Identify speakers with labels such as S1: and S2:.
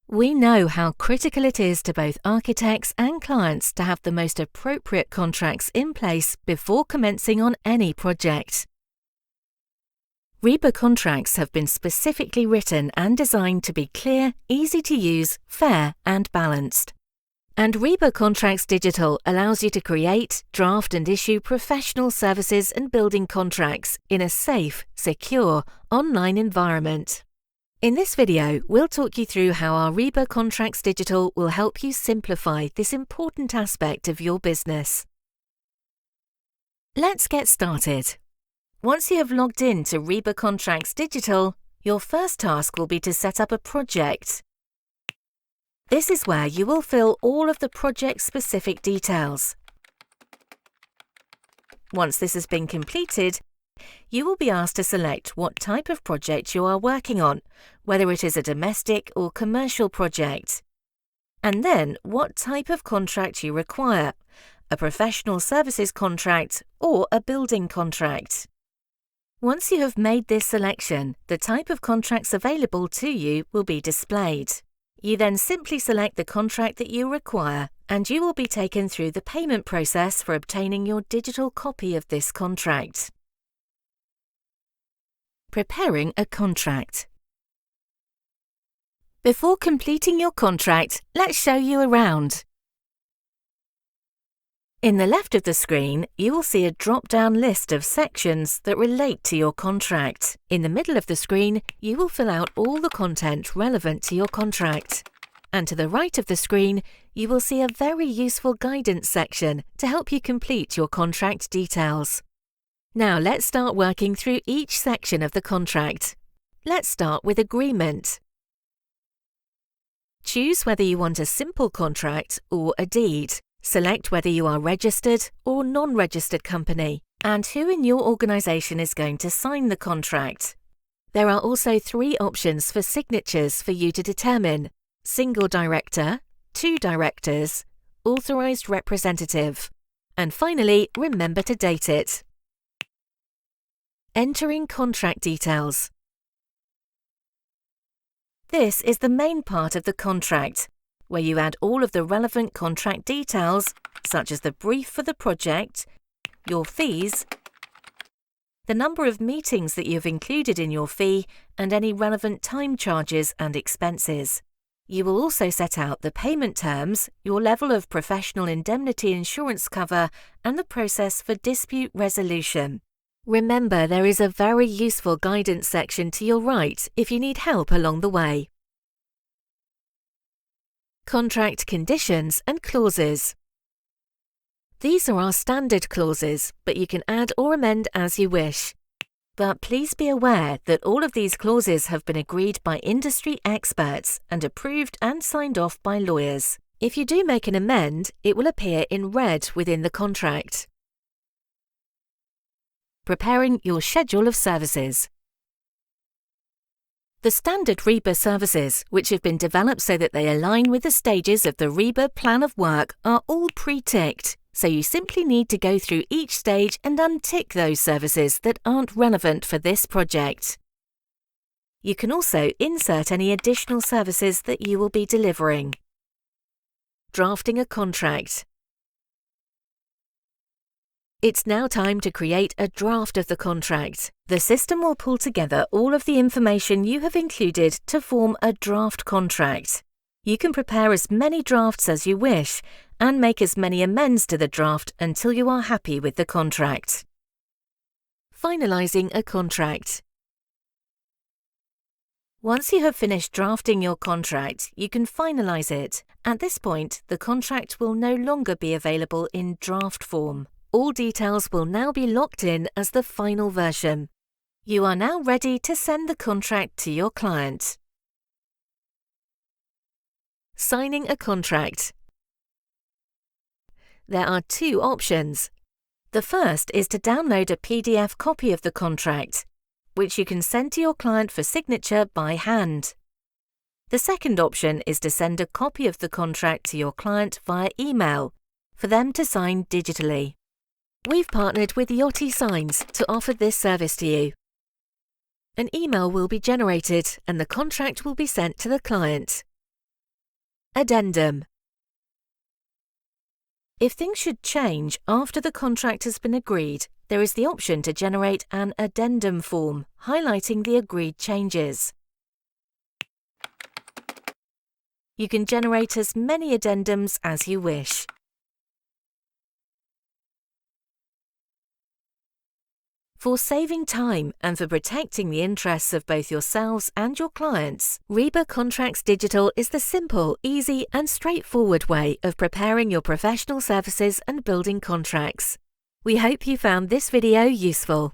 S1: We know how critical it is to both architects and clients to have the most appropriate contracts in place before commencing on any project. RIBA contracts have been specifically written and designed to be clear, easy to use, fair and balanced. And RIBA Contracts Digital allows you to create, draft and issue professional services and building contracts in a safe, secure, online environment. In this video, we'll talk you through how our RIBA Contracts Digital will help you simplify this important aspect of your business. Let's get started. Once you have logged in to RIBA Contracts Digital, your first task will be to set up a project. This is where you will fill all of the project-specific details. Once this has been completed, you will be asked to select what type of project you are working on, whether it is a domestic or commercial project, and then what type of contract you require, a professional services contract or a building contract. Once you have made this selection, the type of contracts available to you will be displayed. You then simply select the contract that you require, and you will be taken through the payment process for obtaining your digital copy of this contract. Preparing a contract. Before completing your contract, let's show you around. In the left of the screen, you will see a drop-down list of sections that relate to your contract. In the middle of the screen, you will fill out all the content relevant to your contract. And to the right of the screen, you will see a very useful guidance section to help you complete your contract details. Now let's start working through each section of the contract. Let's start with agreement. Choose whether you want a simple contract or a deed. Select whether you are registered or non-registered company, and who in your organisation is going to sign the contract. There are also 3 options for signatures for you to determine: single director, 2 directors, authorised representative. And finally, remember to date it. Entering contract details. This is the main part of the contract, where you add all of the relevant contract details, such as the brief for the project, your fees, the number of meetings that you have included in your fee, and any relevant time charges and expenses. You will also set out the payment terms, your level of professional indemnity insurance cover, and the process for dispute resolution. Remember, there is a very useful guidance section to your right if you need help along the way. Contract conditions and clauses. These are our standard clauses, but you can add or amend as you wish. But please be aware that all of these clauses have been agreed by industry experts and approved and signed off by lawyers. If you do make an amend, it will appear in red within the contract. Preparing your schedule of services. The standard RIBA services, which have been developed so that they align with the stages of the RIBA plan of work, are all pre-ticked, so you simply need to go through each stage and untick those services that aren't relevant for this project. You can also insert any additional services that you will be delivering. Drafting a contract. It's now time to create a draft of the contract. The system will pull together all of the information you have included to form a draft contract. You can prepare as many drafts as you wish and make as many amends to the draft until you are happy with the contract. Finalising a contract. Once you have finished drafting your contract, you can finalise it. At this point, the contract will no longer be available in draft form. All details will now be locked in as the final version. You are now ready to send the contract to your client. Signing a contract. There are 2 options. The first is to download a PDF copy of the contract, which you can send to your client for signature by hand. The second option is to send a copy of the contract to your client via email for them to sign digitally. We've partnered with Yachty Signs to offer this service to you. An email will be generated and the contract will be sent to the client. Addendum. If things should change after the contract has been agreed, there is the option to generate an addendum form highlighting the agreed changes. You can generate as many addendums as you wish. For saving time and for protecting the interests of both yourselves and your clients, RIBA Contracts Digital is the simple, easy and straightforward way of preparing your professional services and building contracts. We hope you found this video useful.